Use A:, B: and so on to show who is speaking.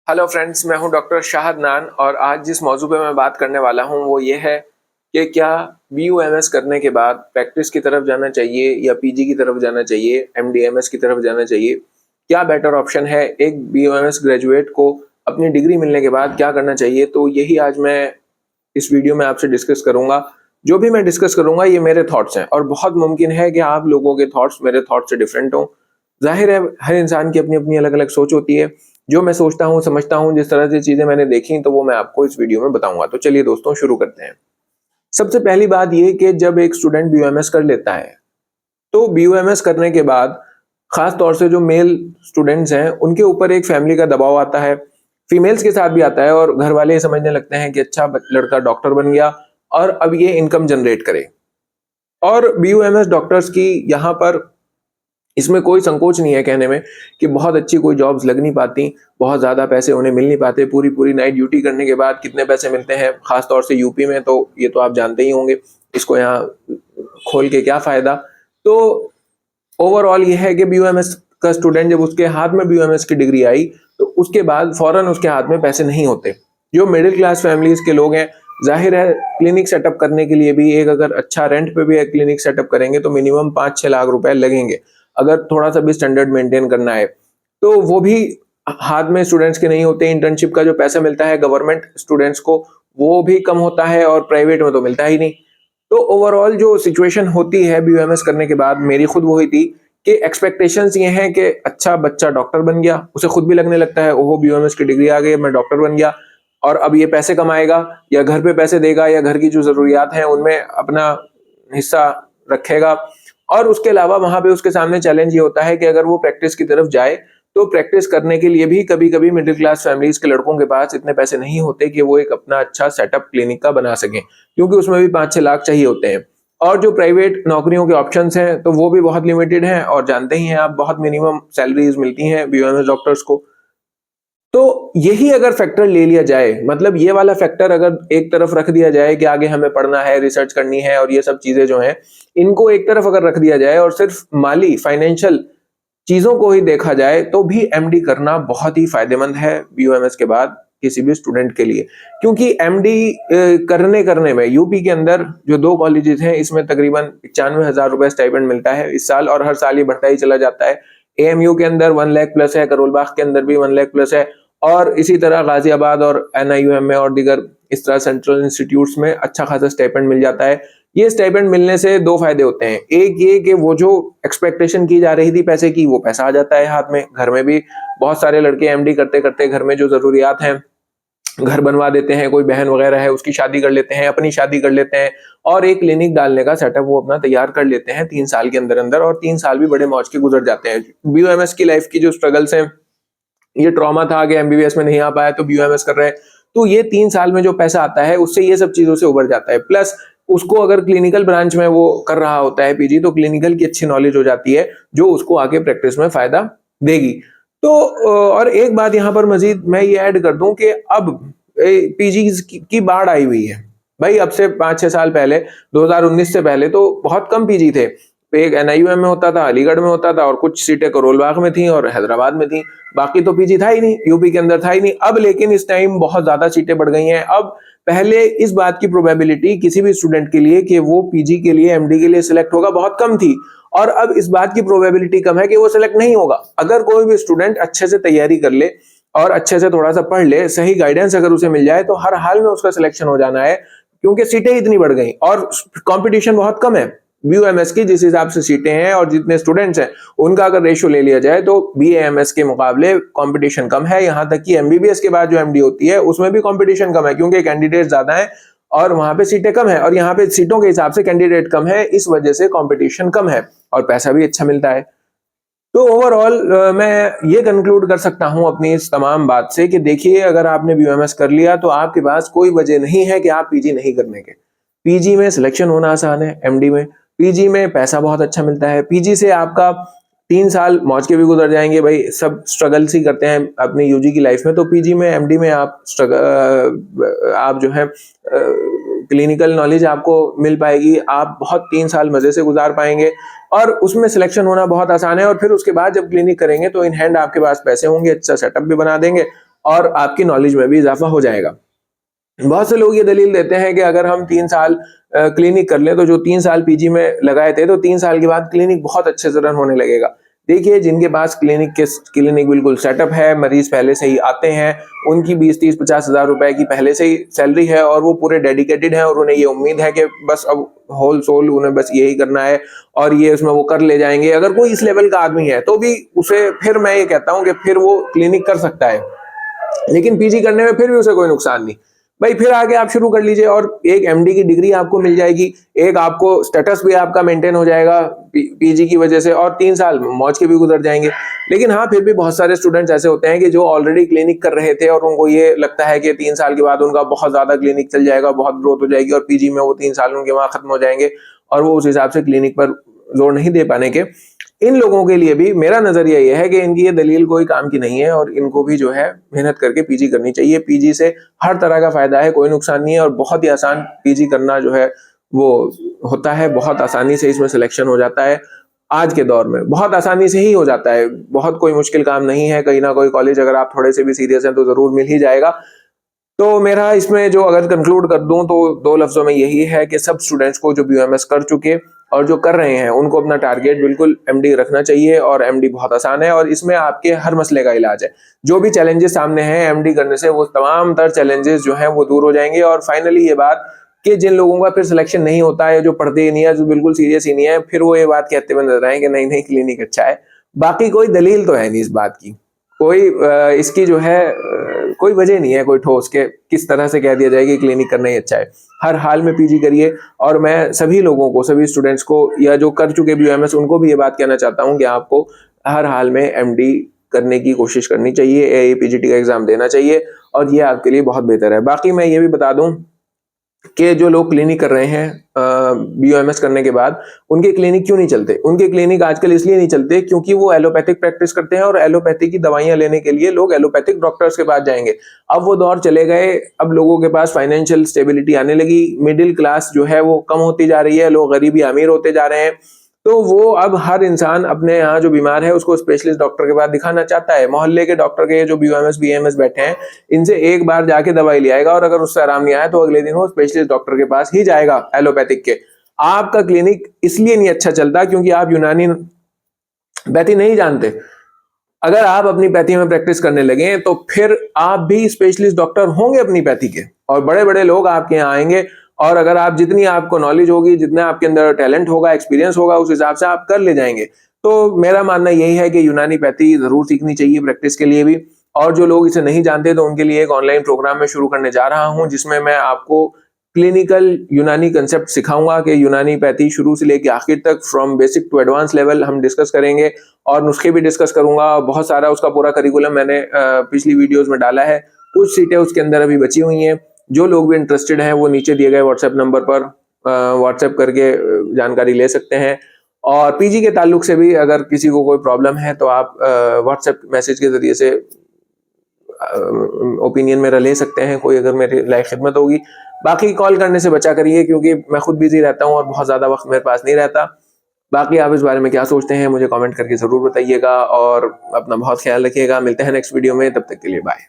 A: Hello friends, मैं हूं doctor Shahid नान और आज जिस मौजू पे मैं बात करने वाला हूं वो ये है कि क्या BUMS करने के बाद प्रैक्टिस की तरफ जाना चाहिए या PG की तरफ जाना चाहिए, MD/MS की तरफ जाना चाहिए। क्या बेटर ऑप्शन है एक BUMS ग्रेजुएट को अपनी डिग्री मिलने के बाद क्या करना चाहिए। तो यही आज मैं इस वीडियो में आपसे डिस्कस करूंगा। जो भी मैं डिस्कस करूंगा ये मेरे थॉट्स हैं और बहुत मुमकिन है कि आप लोगों के थॉट्स मेरे थॉट्स से डिफरेंट हों। जाहिर है हर इंसान की अपनी अपनी अलग अलग सोच होती है। जो मैं सोचता हूँ, समझता हूँ, जिस तरह से चीजें मैंने देखी तो वो मैं आपको इस वीडियो में बताऊंगा। तो चलिए दोस्तों शुरू करते हैं। सबसे पहली बात ये कि जब एक स्टूडेंट BUMS कर लेता है तो BUMS करने के बाद खास तौर से जो मेल स्टूडेंट्स हैं उनके ऊपर एक फैमिली का दबाव आता है। फीमेल्स के साथ भी आता है और घर वाले समझने लगते हैं कि अच्छा लड़का डॉक्टर बन गया और अब ये इनकम जनरेट करे। और BUMS डॉक्टर्स की यहाँ पर इसमें कोई संकोच नहीं है कहने में कि बहुत अच्छी कोई जॉब्स लग नहीं पाती, बहुत ज़्यादा पैसे उन्हें मिल नहीं पाते। पूरी नाइट ड्यूटी करने के बाद कितने पैसे मिलते हैं, खास तौर से यूपी में, तो ये तो आप जानते ही होंगे। इसको यहाँ खोल के क्या फ़ायदा। तो ओवरऑल ये है कि BUMS का स्टूडेंट जब उसके हाथ में BUMS की डिग्री आई तो उसके बाद फौरन उसके हाथ में पैसे नहीं होते। जो मिडिल क्लास फैमिलीज के लोग हैं, जाहिर है क्लिनिक सेटअप करने के लिए भी एक अगर अच्छा रेंट पे भी एक क्लिनिक सेटअप करेंगे तो मिनिमम 5-6 लाख रुपए लगेंगे। अगर थोड़ा सा भी स्टैंडर्ड मेंटेन करना है तो वो भी हाथ में स्टूडेंट्स के नहीं होते। इंटर्नशिप का जो पैसा मिलता है गवर्नमेंट स्टूडेंट्स को वो भी कम होता है और प्राइवेट में तो मिलता ही नहीं। तो ओवरऑल जो सिचुएशन होती है BUMS करने के बाद, मेरी खुद वही थी कि एक्सपेक्टेशंस ये हैं कि अच्छा बच्चा डॉक्टर बन गया, उसे खुद भी लगने लगता है ओहो BUMS की डिग्री आ गई, मैं डॉक्टर बन गया और अब ये पैसे कमाएगा या घर पे पैसे देगा या घर की जो जरूरियात हैं उनमें अपना हिस्सा रखेगा। और उसके अलावा वहां पे उसके सामने चैलेंज ये होता है कि अगर वो प्रैक्टिस की तरफ जाए तो प्रैक्टिस करने के लिए भी कभी कभी मिडिल क्लास फैमिलीज के लड़कों के पास इतने पैसे नहीं होते कि वो एक अपना अच्छा सेटअप क्लिनिक का बना सकें, क्योंकि उसमें भी 5-6 लाख चाहिए होते हैं। और जो प्राइवेट नौकरियों के ऑप्शंस हैं तो वो भी बहुत लिमिटेड हैं और जानते ही हैं आप, बहुत मिनिमम सैलरीज मिलती हैं BUMS डॉक्टर्स को। तो यही अगर फैक्टर ले लिया जाए, मतलब ये वाला फैक्टर अगर एक तरफ रख दिया जाए कि आगे हमें पढ़ना है, रिसर्च करनी है और ये सब चीजें जो हैं इनको एक तरफ अगर रख दिया जाए और सिर्फ माली फाइनेंशियल चीजों को ही देखा जाए तो भी MD करना बहुत ही फायदेमंद है BUMS के बाद किसी भी स्टूडेंट के लिए। क्योंकि MD करने करने में यूपी के अंदर जो 2 कॉलेजेस हैं इसमें तकरीबन 95,000 रुपए स्टाइपेंड मिलता है इस साल और हर साल ये बढ़ता ही चला जाता है। AMU के अंदर 1 लाख प्लस है, करोल बाग के अंदर भी 1 लाख प्लस है और इसी तरह गाजियाबाद और NIUM में और दीगर इस तरह सेंट्रल इंस्टीट्यूट्स में अच्छा खासा स्टाइपेंड मिल जाता है। ये स्टाइपेंड मिलने से 2 फायदे होते हैं। एक ये कि वो जो एक्सपेक्टेशन की जा रही थी पैसे की, वो पैसा आ जाता है हाथ में। घर में भी बहुत सारे लड़के MD करते करते घर में जो जरूरियात हैं घर बनवा देते हैं, कोई बहन वगैरह है उसकी शादी कर लेते हैं, अपनी शादी कर लेते हैं और एक क्लिनिक डालने का सेटअप वो अपना तैयार कर लेते हैं 3 साल के अंदर अंदर, और 3 साल भी बड़े मौज के गुजर जाते हैं। BUMS की लाइफ की जो स्ट्रगल्स हैं, ये ट्रॉमा था कि MBBS में नहीं आ पाया तो BUMS कर रहे हैं, तो ये 3 साल में जो पैसा आता है उससे ये सब चीजों से उबर जाता है। प्लस उसको अगर क्लिनिकल ब्रांच में वो कर रहा होता है PG तो क्लिनिकल की अच्छी नॉलेज हो जाती है जो उसको आगे प्रैक्टिस में फायदा देगी। तो और एक बात यहाँ पर मजीद मैं ये ऐड कर दूं कि अब PG की बाढ़ आई हुई है भाई। अब से 5-6 साल पहले, 2019 से पहले तो बहुत कम PG थे। एक NIUM में होता था, अलीगढ़ में होता था और कुछ सीटें करोल बाग में थी और हैदराबाद में थी, बाकी तो PG था ही नहीं, यूपी के अंदर था ही नहीं। अब लेकिन इस टाइम बहुत ज्यादा सीटें बढ़ गई हैं। अब पहले इस बात की प्रोबेबिलिटी किसी भी स्टूडेंट के लिए कि वो PG के लिए, MD के लिए सिलेक्ट होगा बहुत कम थी और अब इस बात की प्रोबेबिलिटी कम है कि वो सिलेक्ट नहीं होगा। अगर कोई भी स्टूडेंट अच्छे से तैयारी कर ले और अच्छे से थोड़ा सा पढ़ ले, सही गाइडेंस अगर उसे मिल जाए तो हर हाल में उसका सिलेक्शन हो जाना है, क्योंकि सीटें इतनी बढ़ गई और कंपटीशन बहुत कम है। BUMS की जिस हिसाब से सीटें हैं और जितने स्टूडेंट्स हैं उनका अगर रेशियो ले लिया जाए तो BAMS के मुकाबले कंपटीशन कम है। यहां तक कि MBBS के बाद जो MD होती है उसमें भी कंपटीशन कम है, क्योंकि कैंडिडेट ज्यादा है और वहां पे सीटें कम है और यहाँ पे सीटों के हिसाब से कैंडिडेट कम है, इस वजह से कंपटीशन कम है और पैसा भी अच्छा मिलता है। तो ओवरऑल मैं ये कंक्लूड कर सकता हूं अपनी इस तमाम बात से कि देखिए, अगर आपने BUMS कर लिया तो आपके पास कोई वजह नहीं है कि आप PG नहीं करने के। PG में सिलेक्शन होना आसान है, MD में PG में पैसा बहुत अच्छा मिलता है। PG से आपका 3 साल मौज के भी गुजर जाएंगे भाई, सब स्ट्रगल्स ही करते हैं अपनी UG की लाइफ में। तो PG में, MD में आप जो है क्लिनिकल नॉलेज आपको मिल पाएगी, आप बहुत 3 साल मजे से गुजार पाएंगे और उसमें सिलेक्शन होना बहुत आसान है। और फिर उसके बाद जब क्लिनिक करेंगे तो इन हैंड आपके पास पैसे होंगे, अच्छा सेटअप भी बना देंगे और आपकी नॉलेज में भी इजाफा हो जाएगा। बहुत से लोग ये दलील देते हैं कि अगर हम 3 साल क्लिनिक कर लें तो जो 3 साल पीजी में लगाए थे तो 3 साल के बाद क्लिनिक बहुत अच्छे से रन होने लगेगा। देखिए, जिनके पास क्लिनिक बिल्कुल सेटअप है, मरीज पहले से ही आते हैं, उनकी 20, 30, 50 हजार रुपए की पहले से ही सैलरी है और वो पूरे डेडिकेटेड हैं और उन्हें ये उम्मीद है कि बस अब होल सोल उन्हें बस यही करना है और ये उसमें वो कर ले जाएंगे। अगर कोई इस लेवल का आदमी है तो भी उसे, फिर मैं ये कहता हूं कि फिर वो क्लिनिक कर सकता है, लेकिन पीजी करने में फिर भी उसे कोई नुकसान नहीं। भाई फिर आगे आप शुरू कर लीजिए और एक एमडी की डिग्री आपको मिल जाएगी, एक आपको स्टेटस भी आपका मेंटेन हो जाएगा पीजी की वजह से, और 3 साल मौज के भी गुजर जाएंगे। लेकिन हाँ, फिर भी बहुत सारे स्टूडेंट्स ऐसे होते हैं कि जो ऑलरेडी क्लिनिक कर रहे थे और उनको ये लगता है कि 3 साल के बाद उनका बहुत ज्यादा क्लिनिक चल जाएगा, बहुत ग्रोथ हो जाएगी और पीजी में वो 3 साल उनके वहां खत्म हो जाएंगे और वो उस हिसाब से क्लिनिक पर जोर नहीं दे पाने के। इन लोगों के लिए भी मेरा नजरिया यह है कि इनकी ये दलील कोई काम की नहीं है और इनको भी जो है मेहनत करके पीजी करनी चाहिए। पीजी से हर तरह का फायदा है, कोई नुकसान नहीं है और बहुत ही आसान पीजी करना जो है वो होता है, बहुत आसानी से इसमें सिलेक्शन हो जाता है। आज के दौर में बहुत आसानी से ही हो जाता है, बहुत कोई मुश्किल काम नहीं है। कहीं ना कोई कॉलेज अगर आप थोड़े से भी सीरियस हैं तो जरूर मिल ही जाएगा। तो मेरा इसमें जो अगर कंक्लूड कर दूं तो 2 लफ्जों में यही है कि सब स्टूडेंट्स को जो बीयूएमएस कर चुके और जो कर रहे हैं उनको अपना टारगेट बिल्कुल एमडी रखना चाहिए और एमडी बहुत आसान है और इसमें आपके हर मसले का इलाज है। जो भी चैलेंजेस सामने हैं एमडी करने से वो तमाम तर चैलेंजेस जो हैं वो दूर हो जाएंगे। और फाइनली ये बात कि जिन लोगों का फिर सिलेक्शन नहीं होता है, जो पढ़ते ही नहीं है, जो बिल्कुल सीरियस ही नहीं है, फिर वो ये बात कहते हुए नजर आए कि नहीं नहीं क्लिनिक अच्छा है। बाकी कोई दलील तो है नहीं इस बात की, कोई इसकी जो है कोई वजह नहीं है कोई ठोस के किस तरह से कह दिया जाए कि क्लिनिक करना ही अच्छा है। हर हाल में पीजी करिए। और मैं सभी लोगों को, सभी स्टूडेंट्स को या जो कर चुके बीयूएमएस उनको भी ये बात कहना चाहता हूँ कि आपको हर हाल में एमडी करने की कोशिश करनी चाहिए, एआईपीजीटी का एग्जाम देना चाहिए और ये आपके लिए बहुत बेहतर है। बाकी मैं ये भी बता दूं कि जो लोग क्लिनिक कर रहे हैं बीयूएमएस करने के बाद, उनके क्लिनिक क्यों नहीं चलते? उनके क्लिनिक आजकल इसलिए नहीं चलते क्योंकि वो एलोपैथिक प्रैक्टिस करते हैं और एलोपैथी की दवाइयां लेने के लिए लोग एलोपैथिक डॉक्टर्स के पास जाएंगे। अब वो दौर चले गए, अब लोगों के पास फाइनेंशियल स्टेबिलिटी आने लगी, मिडिल क्लास जो है वो कम होती जा रही है, लोग गरीबी अमीर होते जा रहे हैं। तो वो अब हर इंसान अपने यहाँ जो बीमार है उसको स्पेशलिस्ट डॉक्टर के पास दिखाना चाहता है। मोहल्ले के डॉक्टर के जो बीयूएमएस बीएमएस बैठे हैं, इनसे एक बार जाके दवाई ले आएगा और अगर उससे आराम नहीं आया तो अगले दिन वो स्पेशलिस्ट डॉक्टर के पास ही जाएगा एलोपैथिक के। आपका क्लिनिक इसलिए नहीं अच्छा चलता क्योंकि आप यूनानी पैथी नहीं जानते। अगर आप अपनी पैथी में प्रैक्टिस करने लगे तो फिर आप भी स्पेशलिस्ट डॉक्टर होंगे अपनी पैथी के और बड़े बड़े लोग आपके यहाँ आएंगे। और अगर आप जितनी आपको नॉलेज होगी, जितना आपके अंदर टैलेंट होगा, एक्सपीरियंस होगा, उस हिसाब से आप कर ले जाएंगे। तो मेरा मानना यही है कि यूनानी पैथी जरूर सीखनी चाहिए प्रैक्टिस के लिए भी। और जो लोग इसे नहीं जानते तो उनके लिए एक ऑनलाइन प्रोग्राम में शुरू करने जा रहा हूं जिसमें मैं आपको क्लिनिकल यूनानी कंसेप्ट सिखाऊंगा कि यूनानी पैथी शुरू से लेकर आखिर तक from basic to advance level हम डिस्कस करेंगे और नुस्खे भी डिस्कस करूंगा। बहुत सारा उसका पूरा करिकुलम मैंने पिछली वीडियोस में डाला है, कुछ सीटें उसके अंदर अभी बची हुई हैं। जो लोग भी इंटरेस्टेड हैं वो नीचे दिए गए व्हाट्सएप नंबर पर व्हाट्सएप करके जानकारी ले सकते हैं। और पीजी के ताल्लुक से भी अगर किसी को कोई प्रॉब्लम है तो आप व्हाट्सएप मैसेज के जरिए से ओपिनियन मेरा ले सकते हैं, कोई अगर मेरी लाइक खिदमत होगी। बाकी कॉल करने से बचा करिए क्योंकि मैं खुद बिजी रहता हूँ और बहुत ज़्यादा वक्त मेरे पास नहीं रहता। बाकी आप इस बारे में क्या सोचते हैं मुझे कमेंट करके ज़रूर बताइएगा और अपना बहुत ख्याल रखिएगा। मिलते हैं नेक्स्ट वीडियो में, तब तक के लिए बाय।